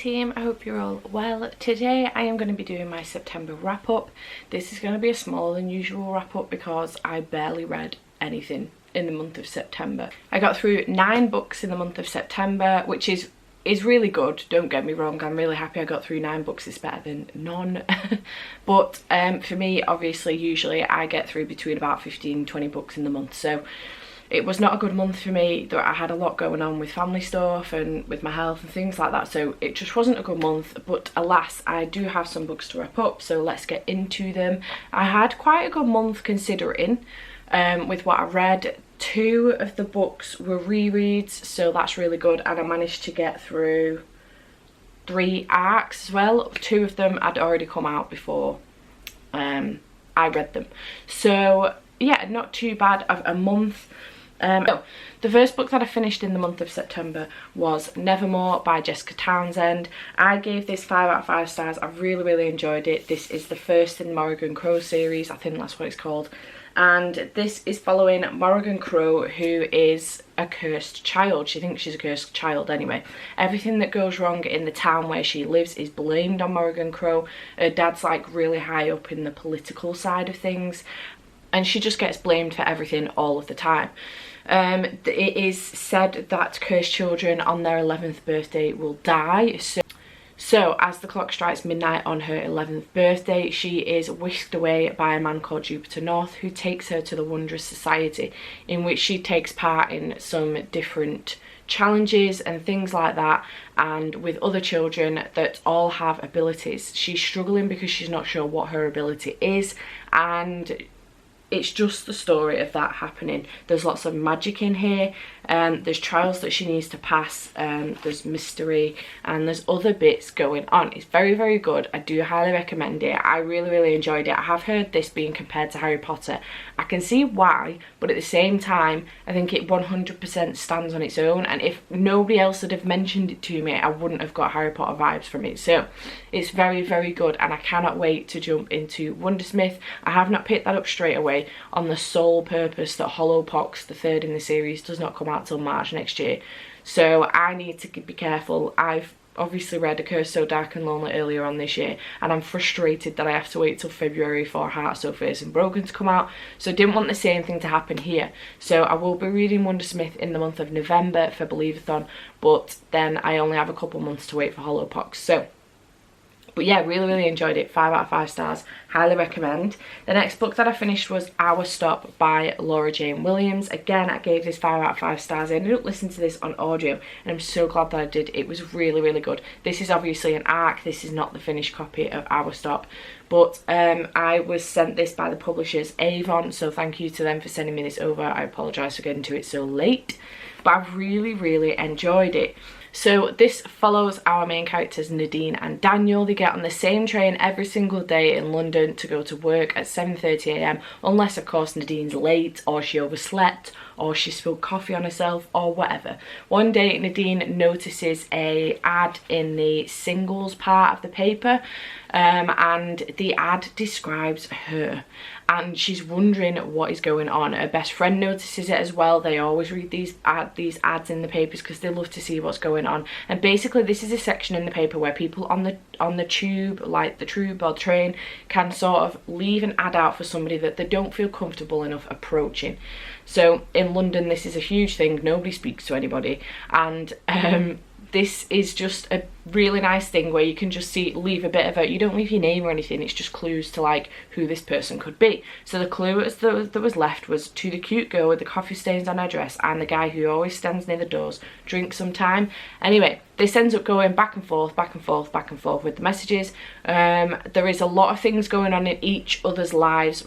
team, I hope you're all well. Today I am going to be doing my September wrap up. This is going to be a smaller than usual wrap up because I barely read anything in the month of September. I got through 9 books in the month of September, which is really good, don't get me wrong. I'm really happy I got through 9 books. It's better than none. But for me, obviously, usually I get through between about 15-20 books in the month, so it was not a good month for me. I had a lot going on with family stuff and with my health and things like that, so it just wasn't a good month. But alas, I do have some books to wrap up, so let's get into them. I had quite a good month considering with what I read. 2 of the books were rereads, so that's really good, and I managed to get through 3 arcs as well. 2 of them had already come out before I read them, so yeah, not too bad of a month. So the first book that I finished in the month of September was Nevermore by Jessica Townsend. I gave this 5 out of 5 stars. I really enjoyed it. This is the first in the Morrigan Crow series, I think that's what it's called. And this is following Morrigan Crow, who is a cursed child. She thinks she's a cursed child anyway. Everything that goes wrong in the town where she lives is blamed on Morrigan Crow. Her dad's like really high up in the political side of things, and she just gets blamed for everything all of the time. It is said that cursed children on their 11th birthday will die. So as the clock strikes midnight on her 11th birthday, she is whisked away by a man called Jupiter North, who takes her to the Wondrous Society, in which she takes part in some different challenges and things like that, and with other children that all have abilities. She's struggling because she's not sure what her ability is, and it's just the story of that happening. There's lots of magic in here, there's trials that she needs to pass, there's mystery, and there's other bits going on. It's very good. I do highly recommend it. I really enjoyed it. I have heard this being compared to Harry Potter. I can see why, but at the same time I think it 100% stands on its own, and if nobody else had have mentioned it to me, I wouldn't have got Harry Potter vibes from it. So it's very good, and I cannot wait to jump into Wondersmith. I have not picked that up straight away on the sole purpose that Hollowpox, the 3rd in the series, does not come out till March next year, so I need to be careful. I've obviously read A Curse So Dark and Lonely earlier on this year, and I'm frustrated that I have to wait till February for Heart So Fierce and Broken to come out, so I didn't want the same thing to happen here. So I will be reading Wondersmith in the month of November for Believathon, but then I only have a couple months to wait for Hollowpox. So but yeah, really enjoyed it. 5 out of 5 stars. Highly recommend. The next book that I finished was Our Stop by Laura Jane Williams. Again, I gave this 5 out of 5 stars. I ended up listening to this on audio, and I'm so glad that I did. It was really good. This is obviously an ARC. This is not the finished copy of Our Stop. But I was sent this by the publishers Avon, so thank you to them for sending me this over. I apologise for getting to it so late, but I really enjoyed it. So this follows our main characters Nadine and Daniel. They get on the same train every single day in London to go to work at 7:30 AM, unless of course Nadine's late, or she overslept, or she spilled coffee on herself, or whatever. One day Nadine notices a ad in the singles part of the paper, and the ad describes her, and she's wondering what is going on. Her best friend notices it as well. They always read these ads in the papers because they love to see what's going on. And basically this is a section in the paper where people on the tube, like the tube or the train, can sort of leave an ad out for somebody that they don't feel comfortable enough approaching. So in London this is a huge thing. Nobody speaks to anybody, and this is just a really nice thing where you can just leave a bit of you don't leave your name or anything, it's just clues to like who this person could be. So the clue that was left was to the cute girl with the coffee stains on her dress and the guy who always stands near the doors, drink some time. Anyway, this ends up going back and forth with the messages. There is a lot of things going on in each other's lives,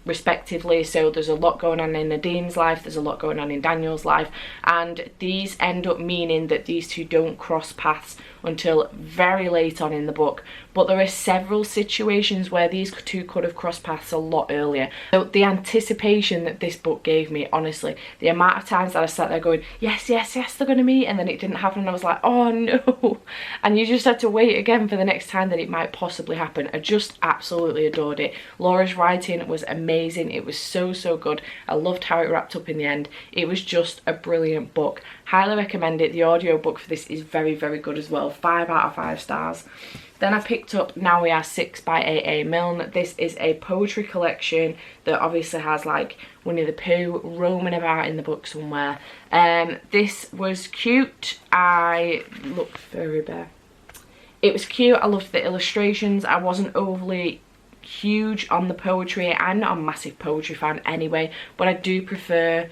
respectively. So there's a lot going on in Nadine's life, there's a lot going on in Daniel's life, and these end up meaning that these two don't cross paths until very late on in the book. but there are several situations where these two could have crossed paths a lot earlier. So the anticipation that this book gave me, honestly, the amount of times that I sat there going, yes, yes, yes, they're going to meet, and then it didn't happen, and I was like, oh no, and you just had to wait again for the next time that it might possibly happen. I just absolutely adored it. Laura's writing was amazing. It was so good. I loved how it wrapped up in the end. It was just a brilliant book. Highly recommend it. The audiobook for this is very good as well. 5 out of 5 stars. Then I picked up Now We Are 6 by A.A. Milne. This is a poetry collection that obviously has like Winnie the Pooh roaming about in the book somewhere. This was cute. I looked very bare. It was cute. I loved the illustrations. I wasn't overly huge on the poetry. I'm not a massive poetry fan anyway, but I do prefer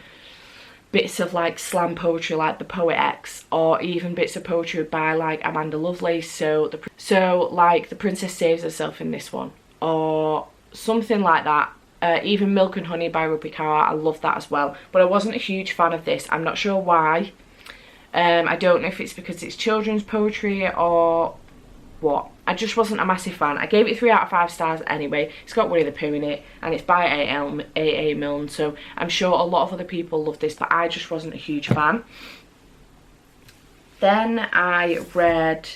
bits of like slam poetry like The Poet X, or even bits of poetry by like Amanda Lovelace, so like The Princess Saves Herself in this one, or something like that. Even Milk and Honey by Rupi Kaur, I love that as well, but I wasn't a huge fan of this. I'm not sure why. I don't know if it's because it's children's poetry or what. I just wasn't a massive fan. I gave it 3 out of 5 stars anyway. It's got Winnie the Pooh in it, and it's by A.A. Milne, so I'm sure a lot of other people love this, but I just wasn't a huge fan. Then I read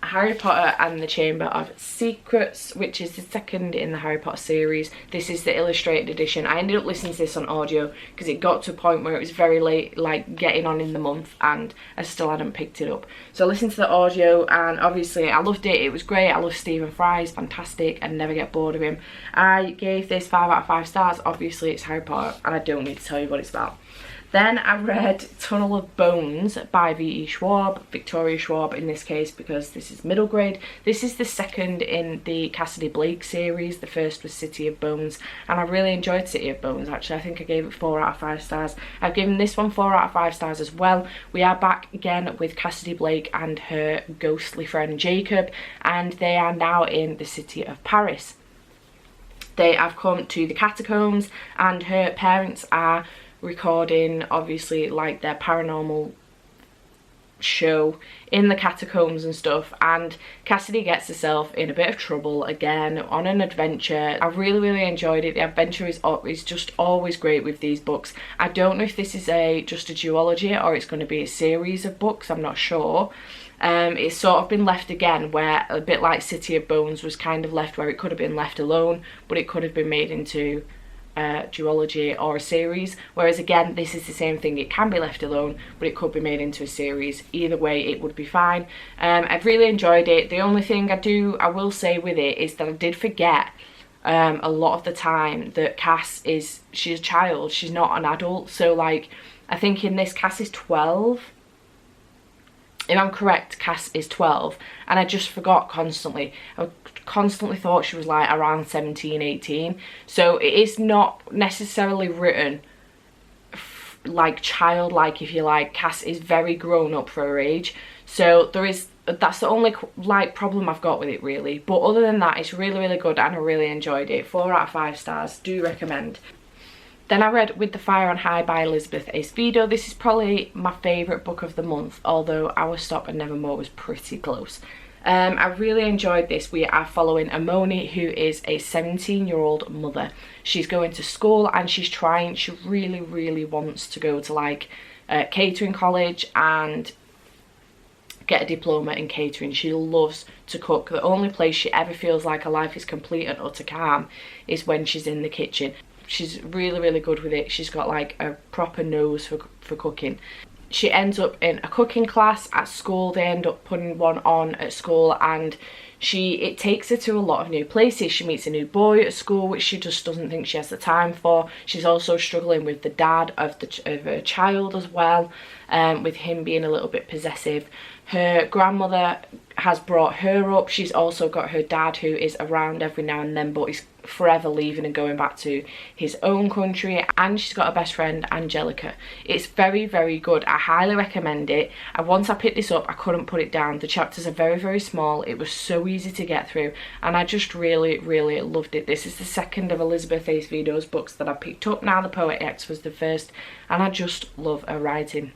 Harry Potter and the Chamber of Secrets, which is the second in the Harry Potter series. This is the illustrated edition. I ended up listening to this on audio because it got to a point where it was very late, like getting on in the month, and I still hadn't picked it up. So I listened to the audio, and obviously I loved it. It was great. I love Stephen Fry. He's fantastic. I never get bored of him. I gave this 5 out of 5 stars. Obviously it's Harry Potter, and I don't need to tell you what it's about. Then I read Tunnel of Bones by V.E. Schwab, Victoria Schwab in this case, because this is middle grade. This is the second in the Cassidy Blake series. The first was City of Bones, and I really enjoyed City of Bones actually. I think I gave it 4 out of 5 stars. I've given this one 4 out of 5 stars as well. We are back again with Cassidy Blake and her ghostly friend Jacob, and they are now in the city of Paris. They have come to the catacombs, and her parents are recording obviously like their paranormal show in the catacombs and stuff, and Cassidy gets herself in a bit of trouble again on an adventure. I really enjoyed it. The adventure is just always great with these books. I don't know if this is just a duology or it's going to be a series of books. I'm not sure. It's sort of been left again where, a bit like City of Bones was kind of left where it could have been left alone, but it could have been made into duology or a series, whereas again this is the same thing. It can be left alone, but it could be made into a series. Either way it would be fine. I've really enjoyed it. The only thing I will say with it is that I did forget a lot of the time that she's a child, she's not an adult. So like, I think in this Cass is 12. If I'm correct, Cass is 12, and I just forgot constantly. I constantly thought she was like around 17, 18. So it is not necessarily written like childlike, if you like. Cass is very grown up for her age. So that's the only like problem I've got with it really. But other than that, it's really good, and I really enjoyed it. 4 out of 5 stars. Do recommend. Then I read With the Fire on High by Elizabeth Acevedo. This is probably my favourite book of the month, although Our Stop and Nevermore was pretty close. I really enjoyed this. We are following Amoni, who is a 17-year-old mother. She's going to school, and she really wants to go to like catering college and get a diploma in catering. She loves to cook. The only place she ever feels like her life is complete and utter calm is when she's in the kitchen. She's really good with it. She's got like a proper nose for cooking. She ends up in a cooking class at school. They end up putting one on at school, and it takes her to a lot of new places. She meets a new boy at school, which she just doesn't think she has the time for. She's also struggling with the dad of her child as well, with him being a little bit possessive. Her grandmother has brought her up. She's also got her dad, who is around every now and then, but he's forever leaving and going back to his own country. And she's got a best friend, Angelica. It's very good. I highly recommend it. And once I picked this up, I couldn't put it down. The chapters are very small. It was so easy to get through, and I just really loved it. This is the second of Elizabeth Acevedo's books that I picked up now. The Poet X was the first, and I just love her writing.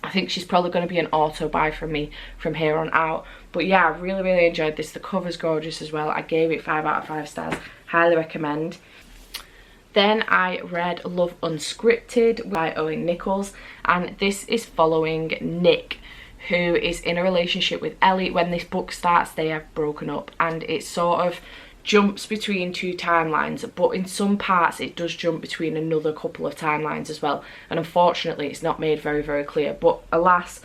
I think she's probably going to be an auto buy from me from here on out. But yeah, I really enjoyed this. The cover's gorgeous as well. I gave it 5 out of 5 stars. Highly recommend. Then I read Love Unscripted by Owen Nichols, and this is following Nick, who is in a relationship with Ellie. When this book starts, they have broken up, and it sort of jumps between 2 timelines, but in some parts it does jump between another couple of timelines as well, and unfortunately it's not made very clear, but alas,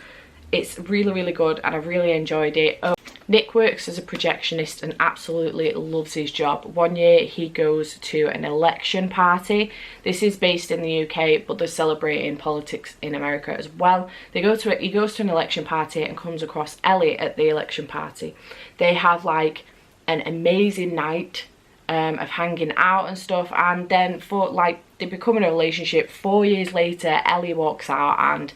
it's really good and I really enjoyed it. Nick works as a projectionist and absolutely loves his job. One year he goes to an election party. This is based in the UK, but they're celebrating politics in America as well. He goes to an election party and comes across Ellie at the election party. They have like an amazing night of hanging out and stuff, and then for like they become in a relationship. 4 years later, Ellie walks out and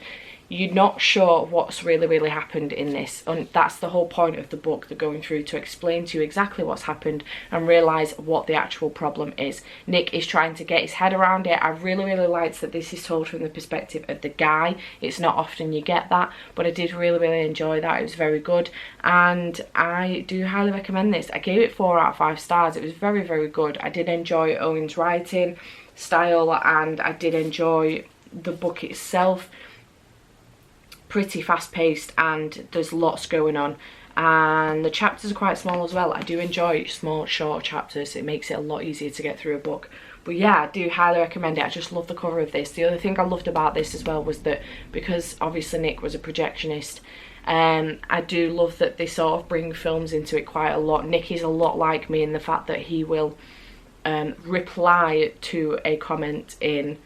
you're not sure what's really happened in this, and that's the whole point of the book. They're going through to explain to you exactly what's happened and realise what the actual problem is. Nick is trying to get his head around it. I really liked that this is told from the perspective of the guy. It's not often you get that, but I did really enjoy that. It was very good, and I do highly recommend this. I gave it 4 out of 5 stars. It was very good. I did enjoy Owen's writing style, and I did enjoy the book itself. Pretty fast paced, and there's lots going on, and the chapters are quite small as well. I do enjoy small short chapters. It makes it a lot easier to get through a book. But yeah, I do highly recommend it. I just love the cover of this. The other thing I loved about this as well was that because obviously Nick was a projectionist, I do love that they sort of bring films into it quite a lot. Nick is a lot like me in the fact that he will reply to a comment in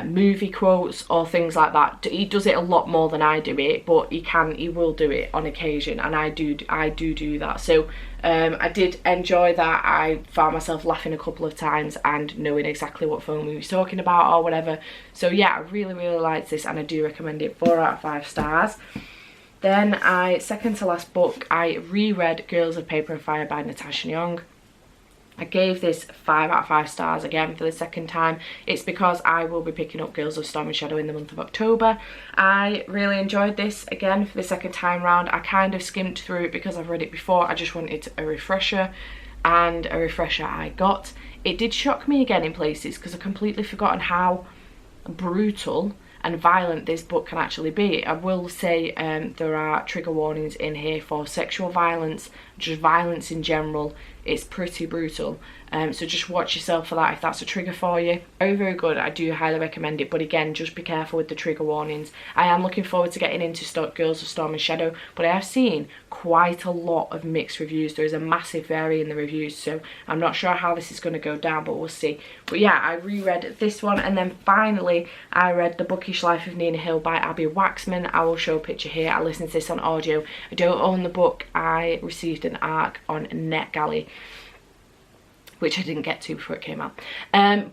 movie quotes or things like that. He does it a lot more than I do it, but he will do it on occasion, and I do that. So I did enjoy that. I found myself laughing a couple of times and knowing exactly what film he was talking about or whatever. So yeah, I really liked this, and I do recommend it. 4 out of 5 stars. Then second to last book, I reread Girls of Paper and Fire by Natasha Young. I gave this 5 out of 5 stars again for the second time. It's because I will be picking up Girls of Storm and Shadow in the month of October. I really enjoyed this again for the second time round. I kind of skimmed through it because I've read it before. I just wanted a refresher, and a refresher I got. It did shock me again in places because I've completely forgotten how brutal and violent this book can actually be. I will say there are trigger warnings in here for sexual violence, just violence in general. It's pretty brutal, so just watch yourself for that if that's a trigger for you. Very good. I do highly recommend it, but again, just be careful with the trigger warnings. I am looking forward to getting into Girls of Storm and Shadow, but I have seen quite a lot of mixed reviews. There is a massive vary in the reviews, so I'm not sure how this is going to go down, but we'll see. But yeah, I reread this one, and then finally I read The Bookish Life of Nina Hill by Abby Waxman. I will show a picture here. I listened to this on audio. I don't own the book. I received an ARC on NetGalley, which I didn't get to before it came out,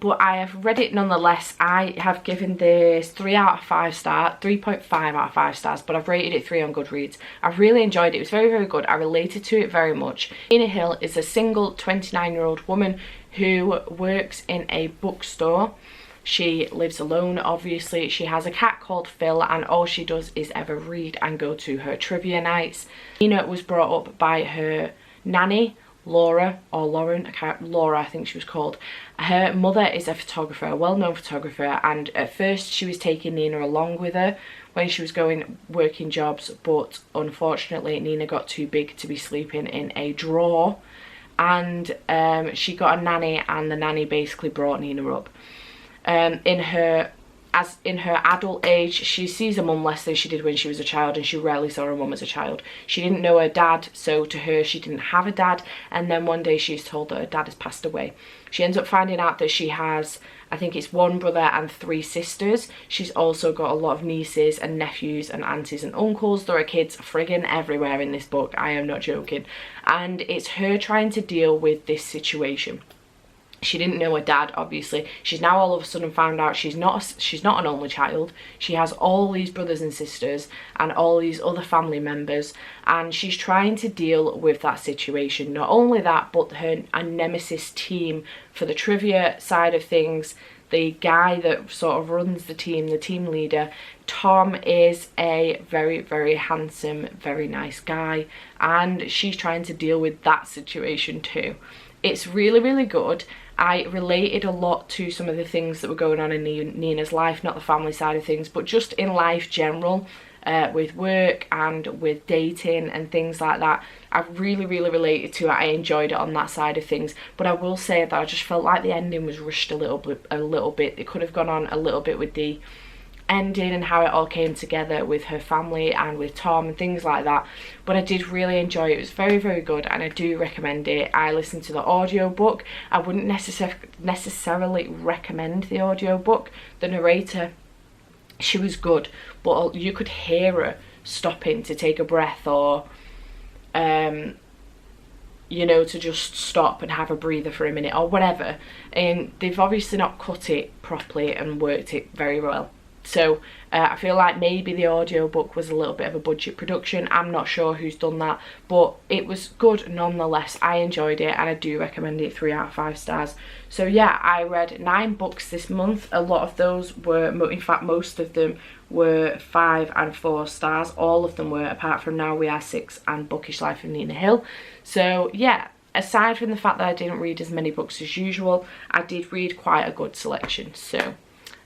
but I have read it nonetheless. I have given this 3 out of 5 stars, 3.5 out of 5 stars, but I've rated it 3 on Goodreads. I really enjoyed it. It was very good. I related to it very much. Nina Hill is a single 29-year-old woman who works in a bookstore. She lives alone, obviously. She has a cat called Phil, and all she does is ever read and go to her trivia nights. Nina was brought up by her nanny, Laura, or Lauren, Laura I think she was called. Her mother is a photographer, a well-known photographer, and at first she was taking Nina along with her when she was going working jobs, but unfortunately Nina got too big to be sleeping in a drawer, and she got a nanny, and the nanny basically brought Nina up. In her adult age, she sees her mum less than she did when she was a child, and she rarely saw her mum as a child. She didn't know her dad, so to her she didn't have a dad, and then one day she's told that her dad has passed away. She ends up finding out that she has, I think it's 1 brother and 3 sisters. She's also got a lot of nieces and nephews and aunties and uncles. There are kids friggin' everywhere in this book, I am not joking. And it's her trying to deal with this situation. She didn't know her dad, obviously. She's now all of a sudden found out she's not an only child. She has all these brothers and sisters and all these other family members, and she's trying to deal with that situation. Not only that, but her nemesis team for the trivia side of things, the guy that sort of runs the team leader, Tom, is a very, very handsome, very nice guy, and she's trying to deal with that situation too. It's really, really good. I related a lot to some of the things that were going on in Nina's life, not the family side of things, but just in life general, with work and with dating and things like that. I really, really related to it. I enjoyed it on that side of things, but I will say that I just felt like the ending was rushed a little bit. It could have gone on a little bit with the ending and how it all came together with her family and with Tom and things like that, but I did really enjoy it. It was very, very good, and I do recommend it. I listened to the audiobook. I wouldn't necessarily recommend the audiobook. The narrator, she was good, but you could hear her stopping to take a breath, or you know, to just stop and have a breather for a minute or whatever, and they've obviously not cut it properly and worked it very well. So I feel like maybe the audiobook was a little bit of a budget production. I'm not sure who's done that, but it was good nonetheless. I enjoyed it, and I do recommend it. 3 out of 5 stars. So yeah, I read 9 books this month. A lot of those were, in fact most of them were 5 and 4 stars. All of them were, apart from Now We Are 6 and Bookish Life of Nina Hill. So yeah, aside from the fact that I didn't read as many books as usual, I did read quite a good selection. So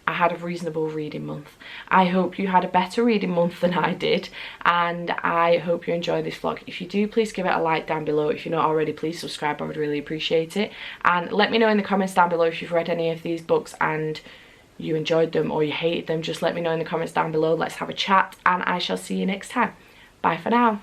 I had a reasonable reading month. I hope you had a better reading month than I did, and I hope you enjoy this vlog. If you do, please give it a like down below. If you're not already, please subscribe. I would really appreciate it. And let me know in the comments down below if you've read any of these books and you enjoyed them or you hated them. Just let me know in the comments down below. Let's have a chat, and I shall see you next time. Bye for now.